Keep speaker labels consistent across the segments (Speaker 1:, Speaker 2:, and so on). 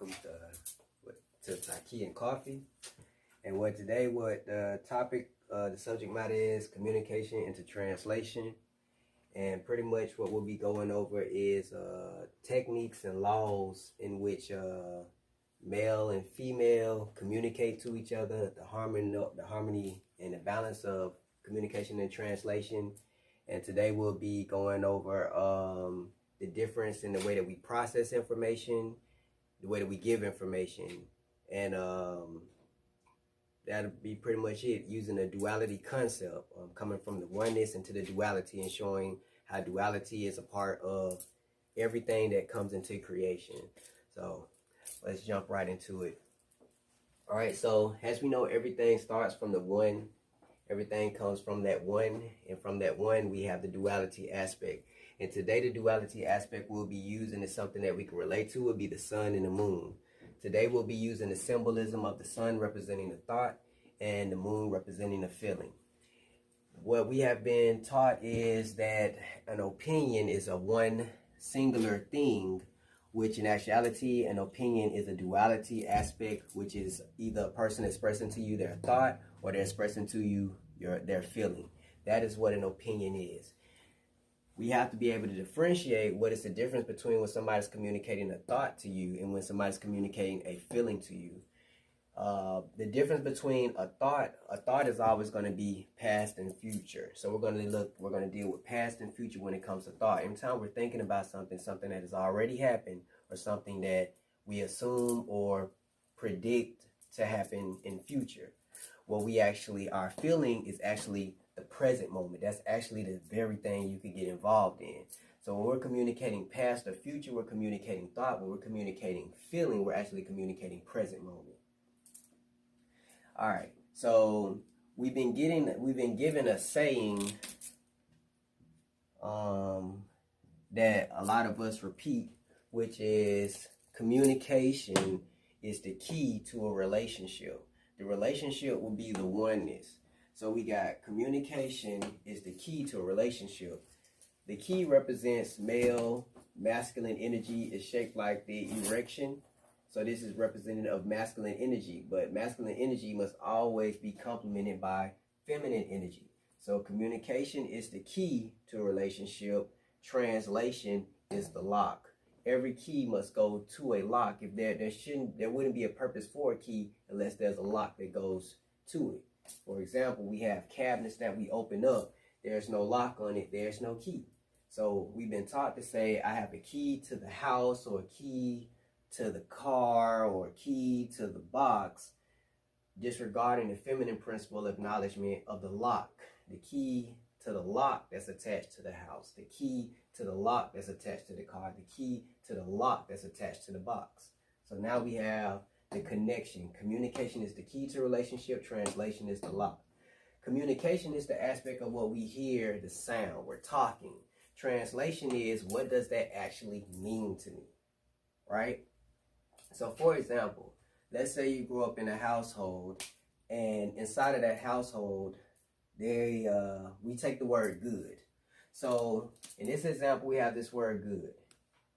Speaker 1: welcome to Taqee and Coffee. And what the topic, the subject matter is communication into translation. And pretty much what we'll be going over is techniques and laws in which male and female communicate to each other, the harmony and the balance of communication and translation. And today we'll be going over the difference in the way that we process information, the way that we give information, and that'll be pretty much it, using the duality concept, coming from the oneness into the duality and showing how duality is a part of everything that comes into creation. So let's jump right into it. All right, so as we know, everything starts from the one. Everything comes from that one, and from that one we have the duality aspect. And today the duality aspect we'll be using is something that we can relate to, will be the sun and the moon. Today we'll be using the symbolism of the sun representing the thought and the moon representing the feeling. What we have been taught is that an opinion is a one singular thing, which in actuality an opinion is a duality aspect, which is either a person expressing to you their thought or they're expressing to you their feeling. That is what an opinion is. We have to be able to differentiate what is the difference between when somebody's communicating a thought to you and when somebody's communicating a feeling to you. The difference between a thought is always going to be past and future. So we're going to deal with past and future when it comes to thought. Every time we're thinking about something that has already happened or something that we assume or predict to happen in future. What we actually are feeling is actually the present moment. That's actually the very thing you could get involved in. So when we're communicating past or future, we're communicating thought. When we're communicating feeling, we're actually communicating present moment. All right. So we've been given a saying that a lot of us repeat, which is communication is the key to a relationship. The relationship will be the oneness. So we got communication is the key to a relationship. The key represents masculine energy is shaped like the erection. So this is representative of masculine energy, but masculine energy must always be complemented by feminine energy. So communication is the key to a relationship. Translation is the lock. Every key must go to a lock. If there wouldn't be a purpose for a key unless there's a lock that goes to it. For example, we have cabinets that we open up. There's no lock on it. There's no key. So we've been taught to say, I have a key to the house or a key to the car or a key to the box, disregarding the feminine principle acknowledgement of the lock. The key to the lock that's attached to the house, the key to the lock that's attached to the car, the key to the lock that's attached to the box. So now we have the connection. Communication is the key to relationship. Translation is the lock. Communication is the aspect of what we hear, the sound. We're talking. Translation is, what does that actually mean to me? Right? So for example, let's say you grew up in a household, and inside of that household, we take the word good. So in this example, we have this word good.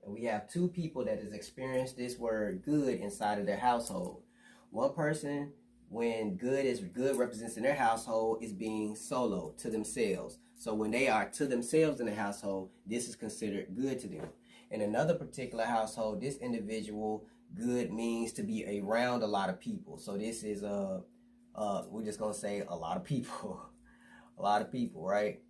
Speaker 1: And we have two people that has experienced this word good inside of their household. One person, when good represents in their household, is being solo to themselves. So when they are to themselves in the household, this is considered good to them. In another particular household, this individual, good means to be around a lot of people. So this is, we're just going to say a lot of people. A lot of people, right?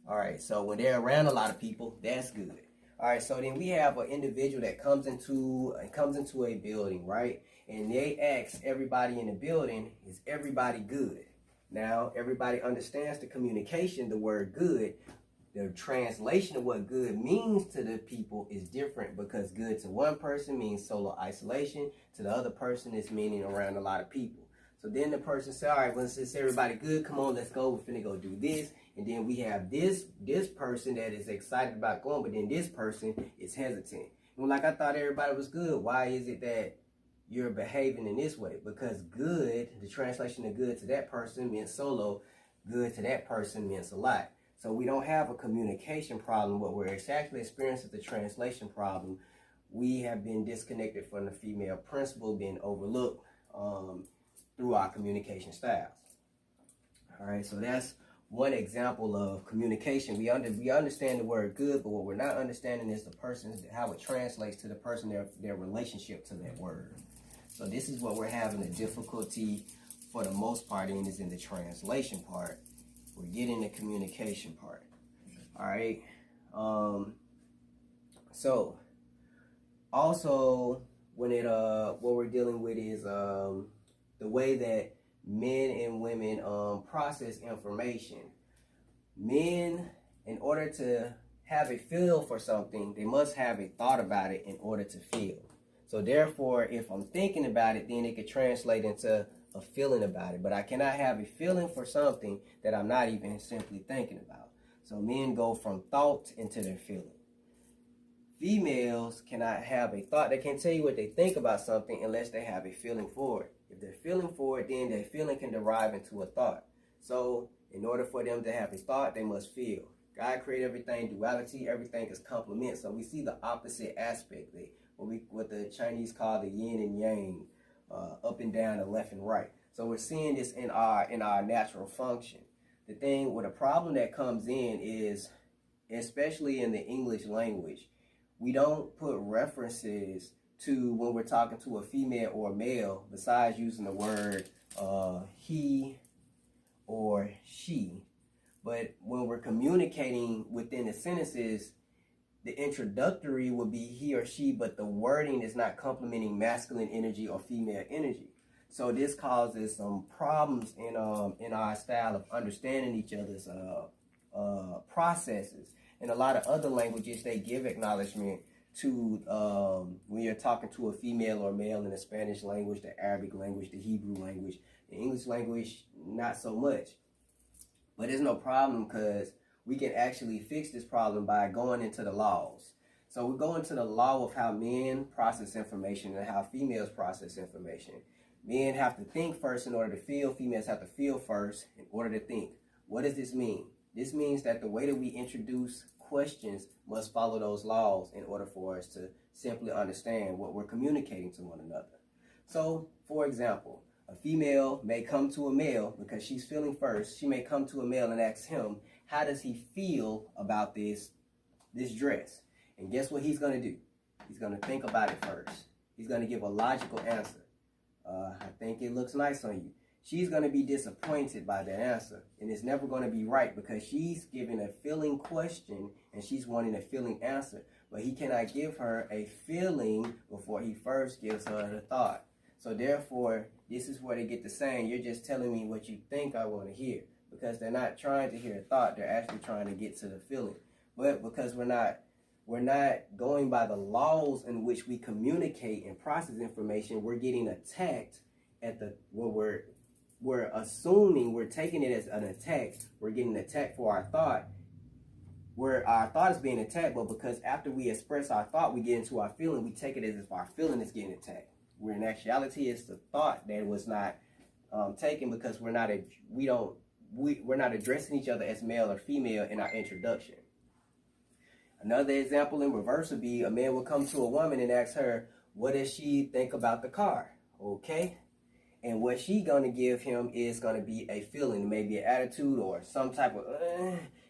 Speaker 1: All right, so when they're around a lot of people, that's good. All right, so then we have an individual that comes into a building, right? And they ask everybody in the building, is everybody good? Now, everybody understands the communication, the word good. The translation of what good means to the people is different, because good to one person means solo isolation. To the other person, it's meaning around a lot of people. So then the person said, all right, well, since everybody good, come on, let's go. We're finna go do this. And then we have this person that is excited about going, but then this person is hesitant. And like, I thought everybody was good. Why is it that you're behaving in this way? Because good, the translation of good to that person means solo. Good to that person means a lot. So we don't have a communication problem. What we're actually experiencing is the translation problem we have been disconnected from the female principle, being overlooked through our communication styles. All right, so that's one example of communication. We understand the word good, but what we're not understanding is the person's, how it translates to the person, their relationship to that word. So this is what we're having a difficulty for the most part in, is in the translation part. We're getting the communication part. All right. So also when what we're dealing with is the way that men and women process information. Men, in order to have a feel for something, they must have a thought about it in order to feel. So therefore, if I'm thinking about it, then it could translate into a feeling about it. But I cannot have a feeling for something that I'm not even simply thinking about. So men go from thought into their feeling. Females cannot have a thought. They can't tell you what they think about something unless they have a feeling for it. If they're feeling for it, then their feeling can derive into a thought. So in order for them to have a thought, they must feel. God created everything, duality, everything is complement. So we see the opposite aspect, what the Chinese call the yin and yang, up and down and left and right. So we're seeing this in our natural function. The thing with a problem that comes in is, especially in the English language, we don't put references to when we're talking to a female or a male, besides using the word he or she. But when we're communicating within the sentences, the introductory would be he or she, but the wording is not complementing masculine energy or female energy. So this causes some problems in our style of understanding each other's processes. In a lot of other languages, they give acknowledgement to when you're talking to a female or male in the Spanish language, the Arabic language, the Hebrew language. The English language, not so much. But there's no problem, because we can actually fix this problem by going into the laws. So we go into the law of how men process information and how females process information. Men have to think first in order to feel. Females have to feel first in order to think. What does this mean? This means that the way that we introduce questions must follow those laws in order for us to simply understand what we're communicating to one another. So, for example, a female may come to a male because she's feeling first. She may come to a male and ask him, how does he feel about this dress? And guess what he's going to do? He's going to think about it first. He's going to give a logical answer. I think it looks nice on you. She's going to be disappointed by that answer, and it's never going to be right, because she's giving a feeling question and she's wanting a feeling answer, but he cannot give her a feeling before he first gives her the thought. So therefore, this is where they get the saying, you're just telling me what you think I want to hear, because they're not trying to hear a thought, they're actually trying to get to the feeling. But because we're not going by the laws in which we communicate and process information, we're getting attacked at we're assuming, we're taking it as an attack. We're getting attacked for our thought, where our thought is being attacked, but because after we express our thought, we get into our feeling, we take it as if our feeling is getting attacked. Where in actuality, it's the thought that was not taken, because we're not addressing each other as male or female in our introduction. Another example in reverse would be a man will come to a woman and ask her, what does she think about the car? Okay. And what she going to give him is going to be a feeling, maybe an attitude or some type of,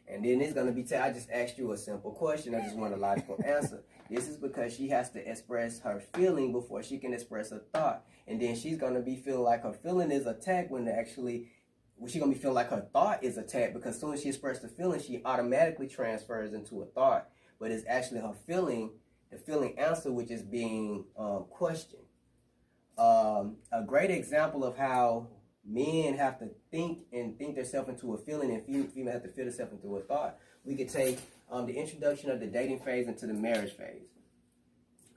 Speaker 1: and then it's going to be, I just asked you a simple question. I just want a logical answer. This is because she has to express her feeling before she can express her thought. And then she's going to be feeling like her feeling is attacked when she's going to be feeling like her thought is attacked, because as soon as she expresses the feeling, she automatically transfers into a thought. But it's actually her feeling, the feeling answer, which is being questioned. A great example of how men have to think themselves into a feeling, and females have to feel themselves into a thought. We could take the introduction of the dating phase into the marriage phase.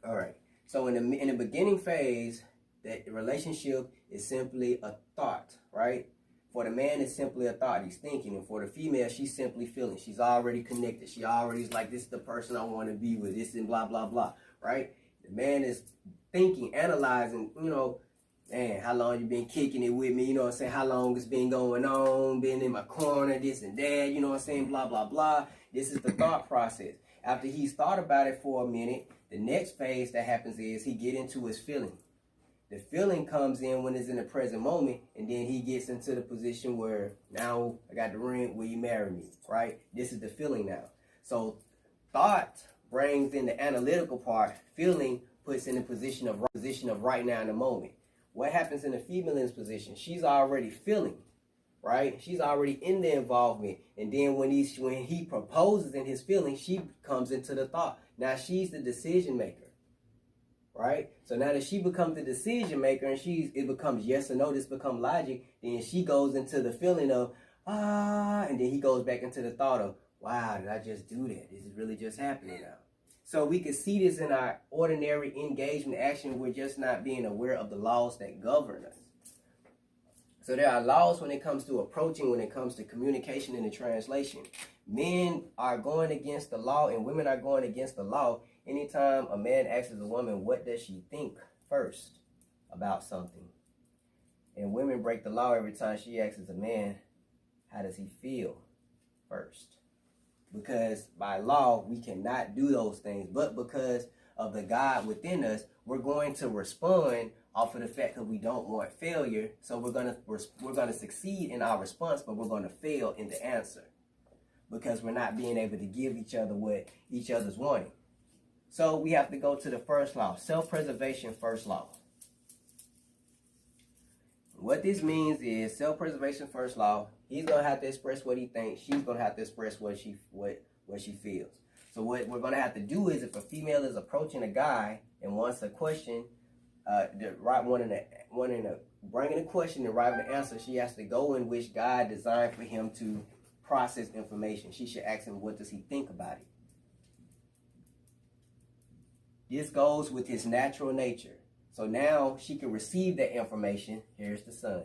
Speaker 1: All right. So in the beginning phase, the relationship is simply a thought, right? For the man, it's simply a thought. He's thinking. And for the female, she's simply feeling. She's already connected. She already is like, this is the person I want to be with. This and blah, blah, blah, right? The man is thinking, analyzing, man, how long you been kicking it with me? You know what I'm saying? How long it's been going on? Been in my corner, this and that, you know what I'm saying? Blah, blah, blah. This is the thought process. After he's thought about it for a minute, The next phase that happens is he get into his feeling. The feeling comes in when it's in the present moment, and then he gets into the position where, now I got the ring, will you marry me, right? This is the feeling now. So thought brings in the analytical part, feeling puts in the position of right now in the moment. What happens in the female in this position? She's already feeling, right? She's already in the involvement. And then when he proposes in his feeling, she comes into the thought. Now she's the decision maker, right? So now that she becomes the decision maker and it becomes yes or no, this becomes logic, then she goes into the feeling of, and then he goes back into the thought of, wow, did I just do that? This is really just happening now. So we can see this in our ordinary engagement action. We're just not being aware of the laws that govern us. So there are laws when it comes to approaching, when it comes to communication and the translation. Men are going against the law and women are going against the law. Anytime a man asks a woman, what does she think first about something? And women break the law every time she asks a man, how does he feel first? Because by law, we cannot do those things. But because of the God within us, we're going to respond off of the fact that we don't want failure. So we're gonna succeed in our response, but we're going to fail in the answer. Because we're not being able to give each other what each other's wanting. So we have to go to the first law, self-preservation first law. What this means is self-preservation first law. He's going to have to express what he thinks. She's going to have to express what she feels. So what we're going to have to do is, if a female is approaching a guy and wants a question, bringing a question and writing an answer, she has to go in which God designed for him to process information. She should ask him, what does he think about it? This goes with his natural nature. So now she can receive that information. Here's the sun.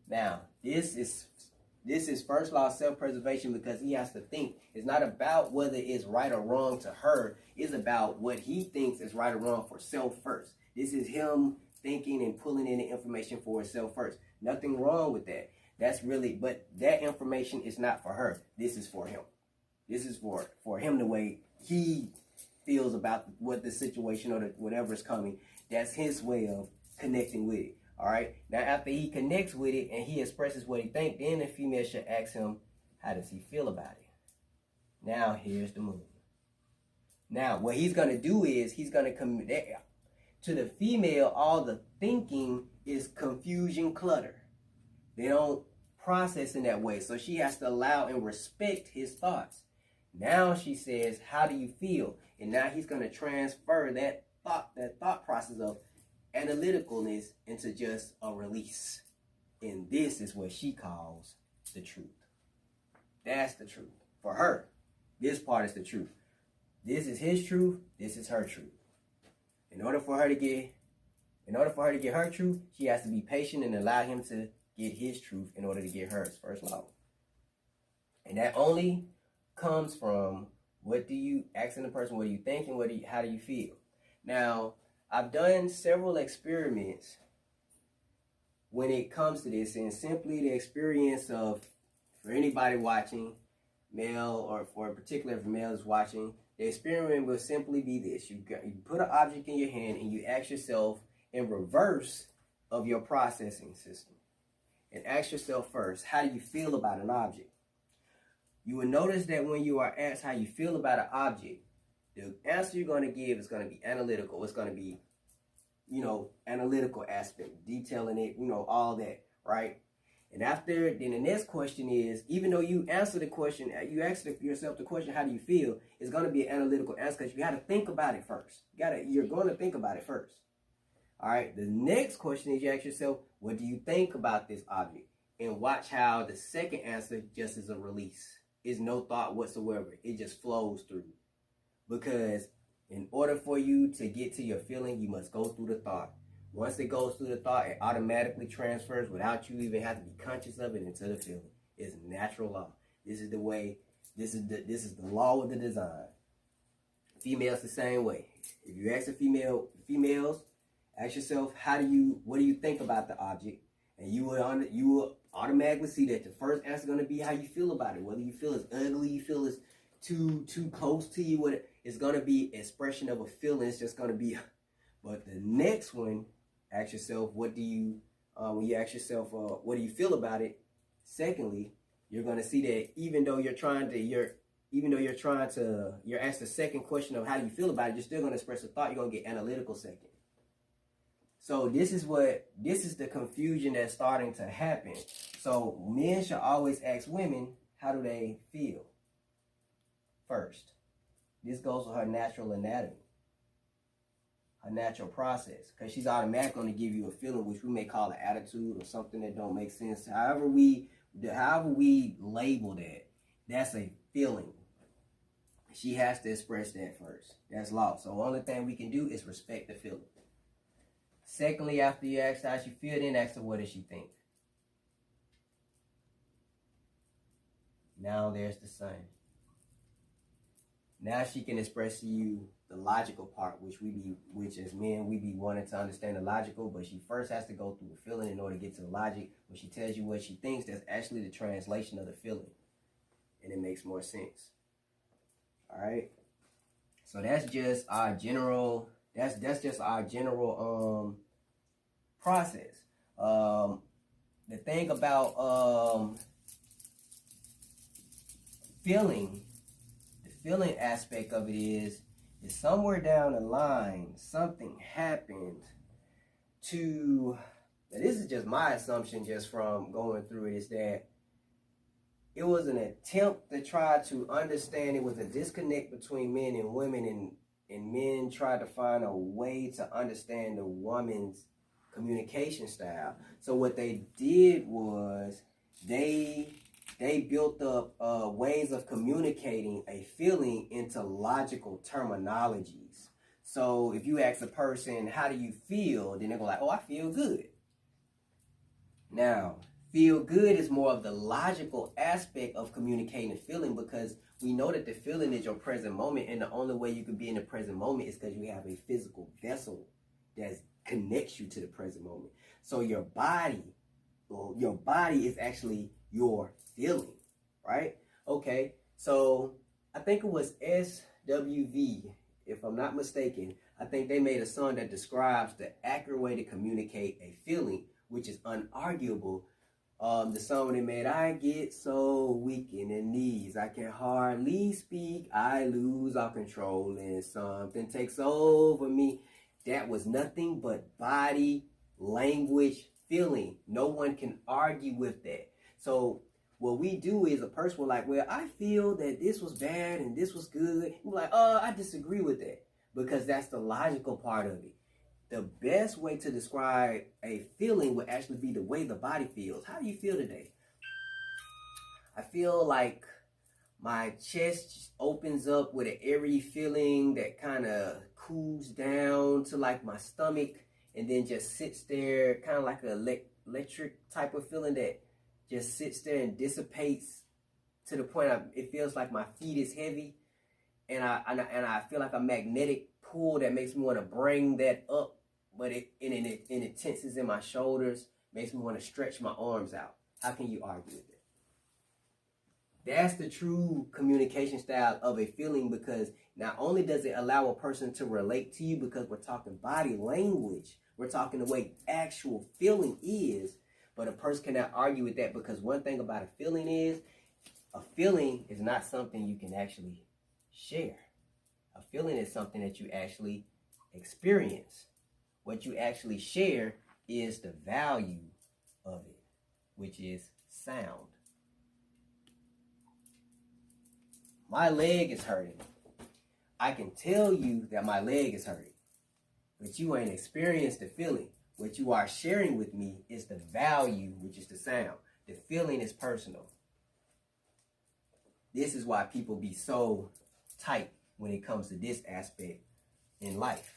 Speaker 1: Now, this is first law self-preservation, because he has to think. It's not about whether it's right or wrong to her. It's about what he thinks is right or wrong for self first. This is him thinking and pulling in the information for himself first. Nothing wrong with that. But that information is not for her. This is for him. This is for him, the way he feels about what the situation or whatever is coming. That's his way of connecting with it. All right. Now, after he connects with it and he expresses what he thinks, then the female should ask him, how does he feel about it? Now, here's the moon. Now, what he's going to do is he's going to communicate to the female. All the thinking is confusion, clutter. They don't process in that way. So she has to allow and respect his thoughts. Now she says, how do you feel? And now he's going to transfer that thought process of analyticalness into just a release. And this is what she calls the truth. That's the truth. For her, this part is the truth. This is his truth. This is her truth. In order for her to get her truth, she has to be patient and allow him to get his truth in order to get hers. First law. And that only comes from asking the person, what do you think, and how do you feel? Now, I've done several experiments when it comes to this, and simply the experience of, for anybody watching, male, or for a particular, if male is watching, the experiment will simply be this. You put an object in your hand and you ask yourself in reverse of your processing system. And ask yourself first, how do you feel about an object? You will notice that when you are asked how you feel about an object, the answer you're going to give is going to be analytical. It's going to be, analytical aspect, detailing it, all that, right? And then the next question is, even though you answer the question, you ask yourself the question, how do you feel? It's going to be an analytical answer because you got to think about it first. You're going to think about it first. All right. The next question is you ask yourself, what do you think about this object? And watch how the second answer just is a release. It's no thought whatsoever. It just flows through. Because in order for you to get to your feeling, you must go through the thought. Once it goes through the thought, it automatically transfers without you even have to be conscious of it into the feeling. It's natural law. This is the way. This is the law of the design. Females the same way. If you ask females, ask yourself, what do you think about the object? And you will automatically see that the first answer is going to be how you feel about it. Whether you feel it's ugly, you feel it's too close to you, It's going to be expression of a feeling. It's just going to be, but the next one, ask yourself, what do you, when you ask yourself, what do you feel about it? Secondly, you're going to see that even though you're asked the second question of how do you feel about it, you're still going to express a thought. You're going to get analytical second. So this is the confusion that's starting to happen. So men should always ask women, how do they feel? First. This goes with her natural anatomy, her natural process, because she's automatically going to give you a feeling, which we may call an attitude or something that don't make sense. However we label that, that's a feeling. She has to express that first. That's law. So the only thing we can do is respect the feeling. Secondly, after you ask her how she feels, then ask her what does she think. Now there's the sun. Now she can express to you the logical part, which as men, we be wanting to understand the logical, but she first has to go through the feeling in order to get to the logic. When she tells you what she thinks, that's actually the translation of the feeling. And it makes more sense. All right. So that's just our general, that's just our general process. The thing about feeling, feeling aspect of it is somewhere down the line, something happened to, this is just my assumption just from going through it, is that it was an attempt to try to understand, it was a disconnect between men and women, and men tried to find a way to understand the woman's communication style. So what they did was they built up ways of communicating a feeling into logical terminologies. So if you ask a person, how do you feel? Then they're going like, oh, I feel good. Now, feel good is more of the logical aspect of communicating a feeling, because we know that the feeling is your present moment, and the only way you can be in the present moment is because you have a physical vessel that connects you to the present moment. So your body is actually your feeling, right? Okay, so I think it was SWV, if I'm not mistaken. I think they made a song that describes the accurate way to communicate a feeling, which is unarguable. The song they made, I get so weak in the knees, I can hardly speak, I lose all control and something takes over me. That was nothing but body language feeling. No one can argue with that. So what we do is, a person will like, well, I feel that this was bad and this was good. We're like, I disagree with that, because that's the logical part of it. The best way to describe a feeling would actually be the way the body feels. How do you feel today? I feel like my chest opens up with an airy feeling that kind of cools down to like my stomach, and then just sits there, kind of like an electric type of feeling that just sits there and dissipates to the point it feels like my feet is heavy, and I feel like a magnetic pull that makes me want to bring that up, but it tenses in my shoulders, makes me want to stretch my arms out. How can you argue with that? That's the true communication style of a feeling, because not only does it allow a person to relate to you, because we're talking body language, we're talking the way actual feeling is, but a person cannot argue with that, because one thing about a feeling is not something you can actually share. A feeling is something that you actually experience. What you actually share is the value of it, which is sound. My leg is hurting. I can tell you that my leg is hurting, but you ain't experienced the feeling. What you are sharing with me is the value, which is the sound. The feeling is personal. This is why people be so tight when it comes to this aspect in life,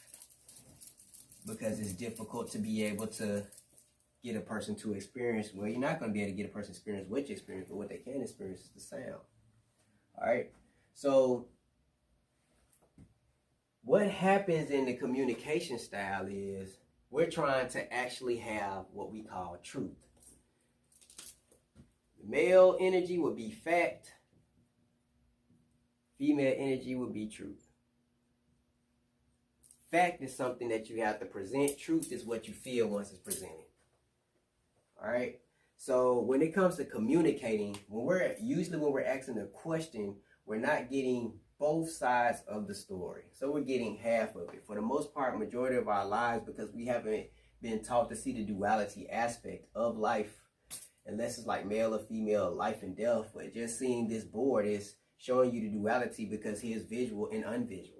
Speaker 1: because it's difficult to be able to get a person to experience. Well, you're not going to be able to get a person to experience what you experience, but what they can experience is the sound. All right. So what happens in the communication style is we're trying to actually have what we call truth. The male energy would be fact. Female energy would be truth. Fact is something that you have to present. Truth is what you feel once it's presented. All right. So when it comes to communicating, when we're asking a question, we're not getting both sides of the story. So we're getting half of it. For the most part, majority of our lives, because we haven't been taught to see the duality aspect of life, unless it's like male or female, life and death. But just seeing this board is showing you the duality because here's visual and unvisual.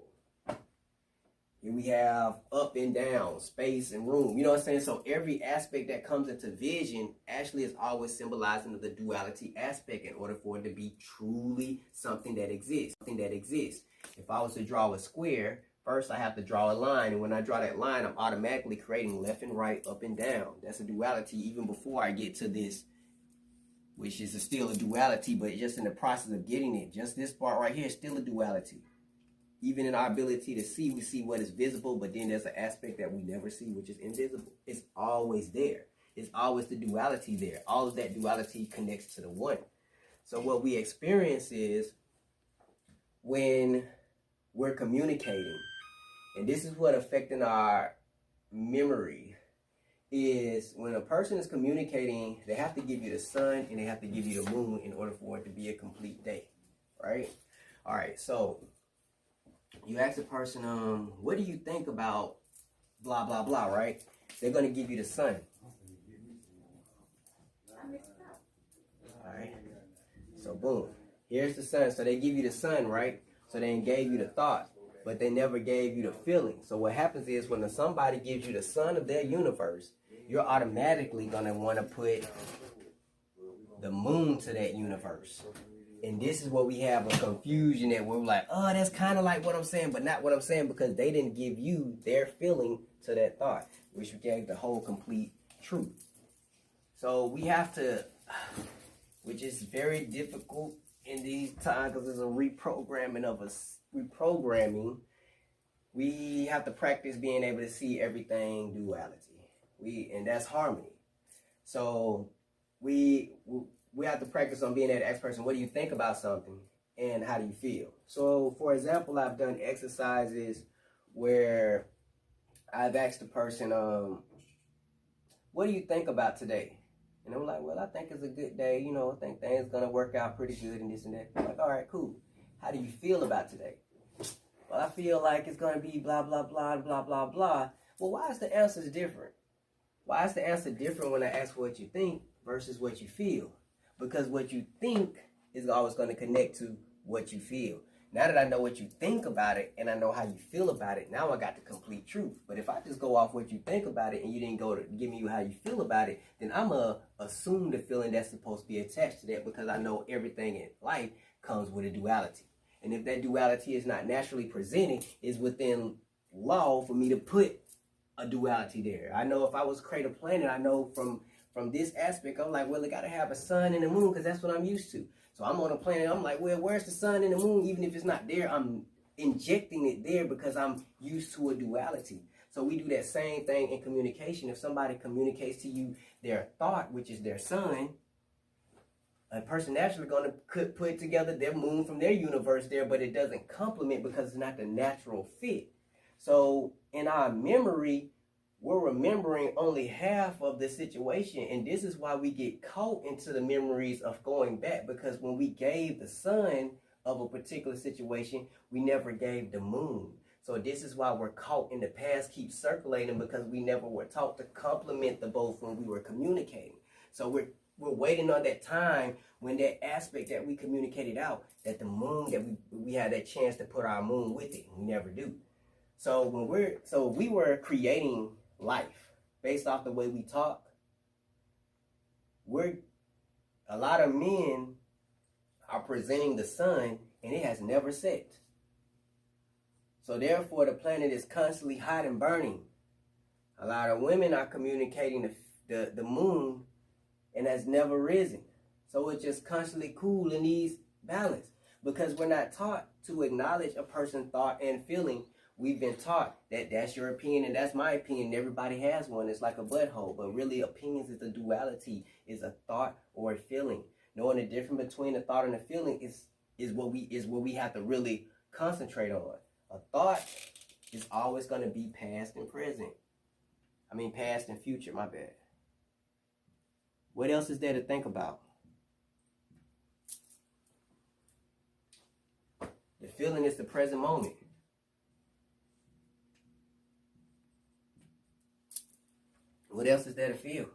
Speaker 1: Here we have up and down, space and room. You know what I'm saying? So every aspect that comes into vision actually is always symbolizing the duality aspect in order for it to be truly something that exists. If I was to draw a square, first I have to draw a line. And when I draw that line, I'm automatically creating left and right, up and down. That's a duality even before I get to this, which is still a duality, but just in the process of getting it. Just this part right here is still a duality. Even in our ability to see, we see what is visible, but then there's an aspect that we never see, which is invisible. It's always there. It's always the duality there. All of that duality connects to the one. So what we experience is when we're communicating, and this is what affecting our memory, is when a person is communicating, they have to give you the sun and they have to give you the moon in order for it to be a complete day, right? All right, so you ask a person, what do you think about blah, blah, blah, right? They're going to give you the sun. All right. So, boom. Here's the sun. So, they give you the sun, right? So, they gave you the thought, but they never gave you the feeling. So, what happens is when somebody gives you the sun of their universe, you're automatically going to want to put the moon to that universe. And this is what we have a confusion that we're like, oh, that's kind of like what I'm saying, but not what I'm saying, because they didn't give you their feeling to that thought, which gave the whole complete truth. So we have to, which is very difficult in these times because there's a reprogramming of us. Reprogramming, we have to practice being able to see everything duality. And that's harmony. So we have to practice on being able to ask a person, what do you think about something and how do you feel? So, for example, I've done exercises where I've asked the person, what do you think about today? And I'm like, well, I think it's a good day. You know, I think things going to work out pretty good and this and that. I'm like, all right, cool. How do you feel about today? Well, I feel like it's going to be blah, blah, blah, blah, blah, blah. Well, why is the answer different? Why is the answer different when I ask what you think versus what you feel? Because what you think is always going to connect to what you feel. Now that I know what you think about it and I know how you feel about it, now I got the complete truth. But if I just go off what you think about it and you didn't go to give me how you feel about it, then I'm going to assume the feeling that's supposed to be attached to that because I know everything in life comes with a duality. And if that duality is not naturally presented, it's within law for me to put a duality there. I know if I was to create a planet, I know from this aspect, I'm like, well, it got to have a sun and a moon because that's what I'm used to. So I'm on a planet, I'm like, well, where's the sun and the moon? Even if it's not there, I'm injecting it there because I'm used to a duality. So we do that same thing in communication. If somebody communicates to you their thought, which is their sun, a person naturally going to put together their moon from their universe there, but it doesn't complement because it's not the natural fit. So in our memory, we're remembering only half of the situation, and this is why we get caught into the memories of going back, because when we gave the sun of a particular situation, we never gave the moon. So this is why we're caught in the past, keep circulating, because we never were taught to complement the both when we were communicating. So we're waiting on that time when that aspect that we communicated out, that the moon, that we had that chance to put our moon with it. We never do. So we were creating life based off the way we talk. A lot of men are presenting the sun and it has never set. So therefore the planet is constantly hot and burning. A lot of women are communicating the moon and has never risen. So it's just constantly cool and needs balance because we're not taught to acknowledge a person's thought and feeling. We've been taught that that's your opinion and that's my opinion. Everybody has one. It's like a butthole. But really, opinions is a duality, is a thought or a feeling. Knowing the difference between a thought and a feeling is what we have to really concentrate on. A thought It's always going to be past and present. I mean, past and future, my bad. What else is there to think about? The feeling is the present moment. What else is there to feel?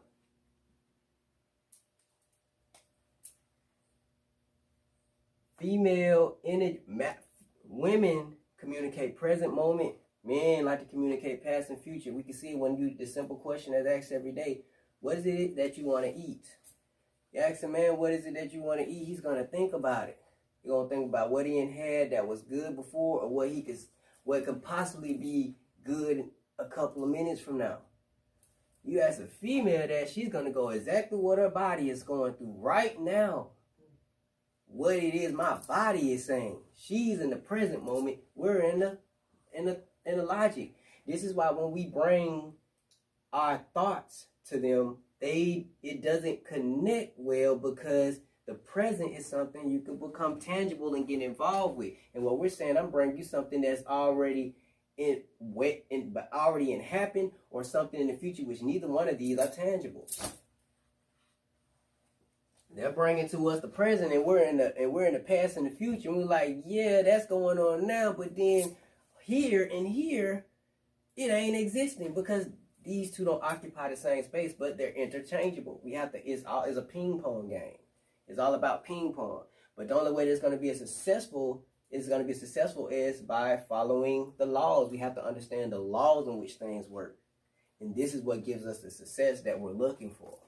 Speaker 1: Women communicate present moment. Men like to communicate past and future. We can see it when the simple question that's asked every day. What is it that you want to eat? You ask a man, what is it that you want to eat? He's going to think about it. He's going to think about what he had that was good before, or what could possibly be good a couple of minutes from now. You ask a female that, she's going to go exactly what her body is going through right now. What it is my body is saying. She's in the present moment. We're in the logic. This is why when we bring our thoughts to them, it doesn't connect well, because the present is something you can become tangible and get involved with. And what we're saying, I'm bringing you something that's already happened, or something in the future, which neither one of these are tangible. They're bringing to us the present, and we're in the past and the future, and we're like, yeah, that's going on now, but then here and here, it ain't existing, because these two don't occupy the same space, but they're interchangeable. It's a ping pong game. It's all about ping pong. But the only way that's going to be successful is by following the laws. We have to understand the laws in which things work. And this is what gives us the success that we're looking for.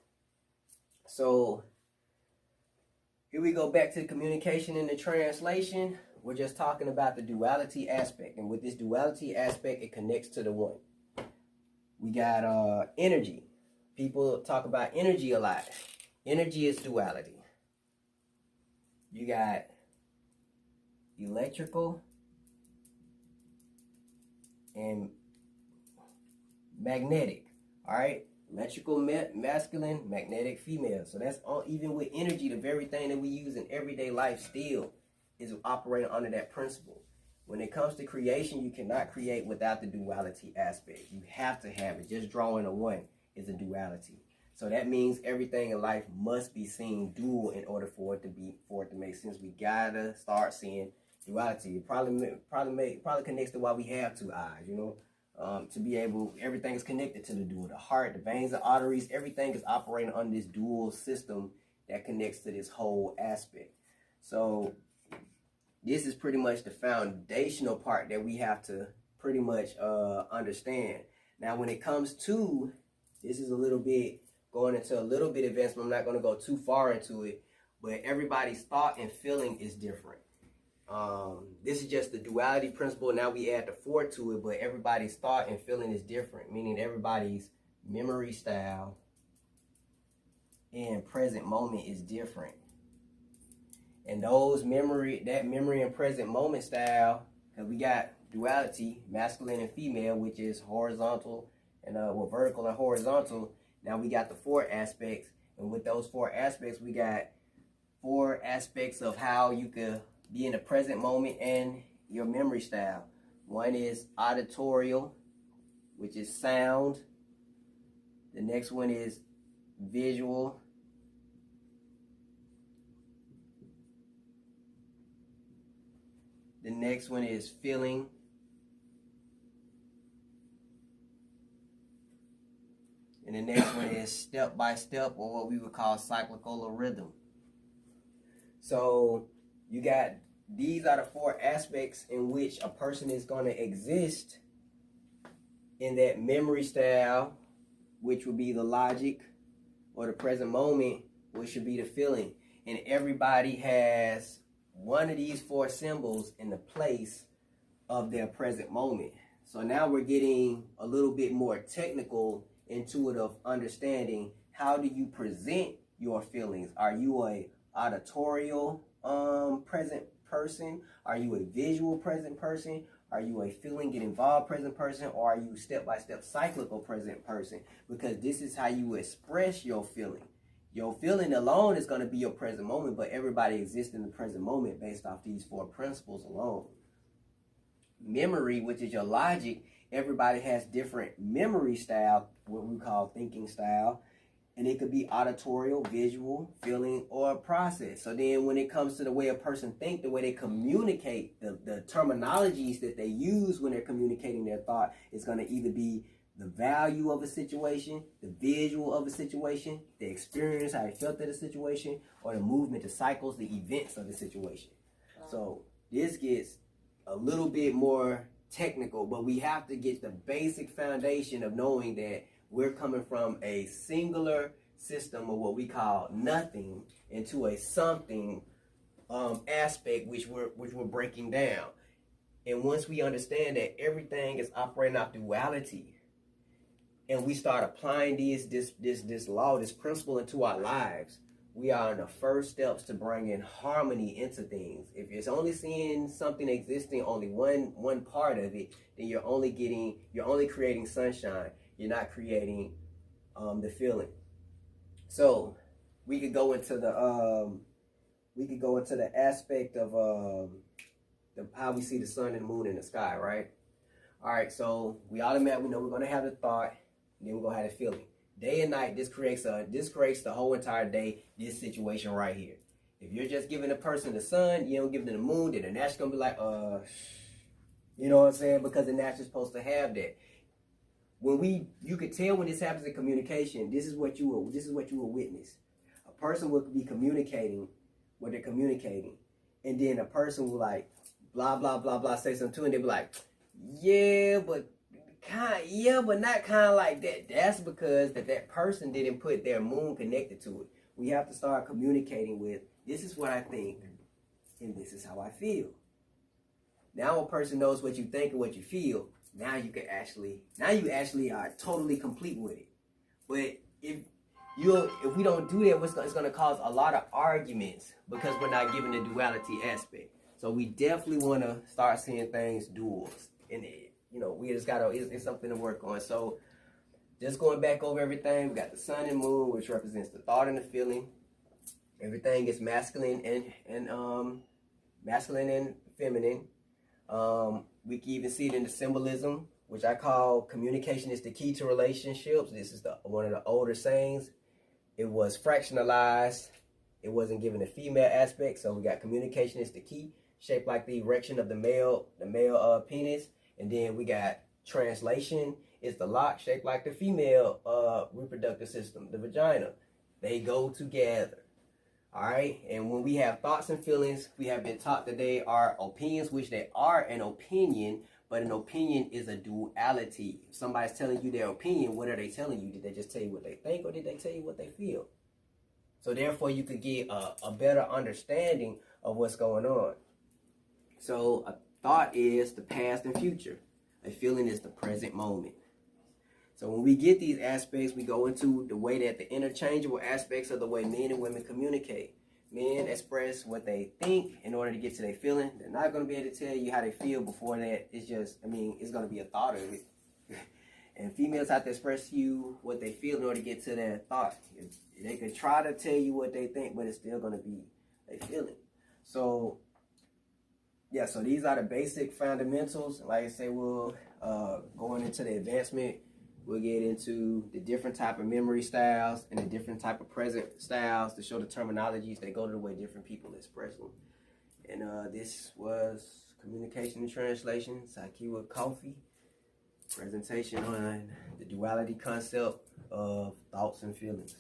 Speaker 1: So here we go back to the communication and the translation. We're just talking about the duality aspect. And with this duality aspect, it connects to the one. We got energy. People talk about energy a lot. Energy is duality. You got electrical and magnetic. All right? Electrical masculine, magnetic female. So that's all. Even with energy, the very thing that we use in everyday life still is operating under that principle. When it comes to creation, you cannot create without the duality aspect. You have to have it. Just drawing a one is a duality. So that means everything in life must be seen dual in order for it to make sense. We gotta start seeing duality. It probably connects to why we have two eyes. To be able, everything is connected to the dual. The heart, the veins, the arteries, everything is operating on this dual system that connects to this whole aspect. So this is pretty much the foundational part that we have to pretty much understand. Now, when it comes to, this is going into a little bit advanced, but I'm not going to go too far into it, but everybody's thought and feeling is different. This is just the duality principle. Now we add the four to it, but everybody's thought and feeling is different, meaning everybody's memory style and present moment is different. And that memory and present moment style, because we got duality, masculine and female, which is horizontal and vertical and horizontal. Now we got the four aspects, and with those four aspects, we got four aspects of how you could be in the present moment and your memory style. One is auditorial, which is sound. The next one is visual. The next one is feeling. And the next one is step by step, or what we would call cyclical or rhythm. So these are the four aspects in which a person is going to exist in that memory style, which would be the logic, or the present moment, which should be the feeling. And everybody has one of these four symbols in the place of their present moment. So now we're getting a little bit more technical, intuitive understanding. How do you present your feelings? Are you a auditorial present person? Are you a visual present person? Are you a feeling get involved present person? Or are you step-by-step cyclical present person? Because this is how you express your feeling. Your feeling alone is going to be your present moment, but everybody exists in the present moment based off these four principles alone. memory, which is your logic, everybody has different memory style, what we call thinking style. And it could be auditorial, visual, feeling, or process. So then when it comes to the way a person thinks, the way they communicate, the terminologies that they use when they're communicating their thought is going to either be the value of a situation, the visual of a situation, the experience, how they felt at a situation, or the movement, the cycles, the events of the situation. So this gets a little bit more technical, but we have to get the basic foundation of knowing that we're coming from a singular system of what we call nothing into a something aspect which we're breaking down. And once we understand that everything is operating off duality, and we start applying this law, this principle into our lives, we are in the first steps to bringing harmony into things. If it's only seeing something existing, only one part of it, then you're only creating sunshine. You're not creating the feeling. So we could go into the aspect of how we see the sun and the moon in the sky, right? All right, so we automatically know we're gonna have the thought, and then we're gonna have the feeling. Day and night, this creates the whole entire day, this situation right here. If you're just giving a person the sun, you don't give them the moon, then the natural's gonna be like, you know what I'm saying? Because the natural's supposed to have that. You could tell when this happens in communication, this is what you will witness. A person will be communicating what they're communicating, and then a person will like blah blah blah blah say something to, and they'll be like, yeah, but not kind of like that. That's because that person didn't put their moon connected to it. We have to start communicating with, this is what I think, and this is how I feel. Now a person knows what you think and what you feel. Now you actually are totally complete with it. But if we don't do that, it's going to cause a lot of arguments because we're not giving the duality aspect. So we definitely want to start seeing things dual. And we just it's something to work on. So just going back over everything, we got the sun and moon, which represents the thought and the feeling. Everything is masculine and feminine. We can even see it in the symbolism, which I call communication is the key to relationships. This is one of the older sayings. It was fractionalized. It wasn't given a female aspect, so we got communication is the key, shaped like the erection of the male penis. And then we got translation is the lock, shaped like the female reproductive system, the vagina. They go together. All right, and when we have thoughts and feelings, we have been taught that they are opinions, which they are an opinion, but an opinion is a duality. If somebody's telling you their opinion, what are they telling you? Did they just tell you what they think, or did they tell you what they feel? So therefore, you could get a better understanding of what's going on. So a thought is the past and future. A feeling is the present moment. So when we get these aspects, we go into the way that the interchangeable aspects of the way men and women communicate. Men express what they think in order to get to their feeling. They're not going to be able to tell you how they feel before that. It's going to be a thought of it. And females have to express to you what they feel in order to get to their thought. They could try to tell you what they think, but it's still going to be a feeling. So, yeah, so these are the basic fundamentals. Like I say, we'll going into the advancement, we'll get into the different type of memory styles and the different type of present styles to show the terminologies that go to the way different people express them. And this was Communication and Translation, Taqee with Coffee, presentation on the duality concept of thoughts and feelings.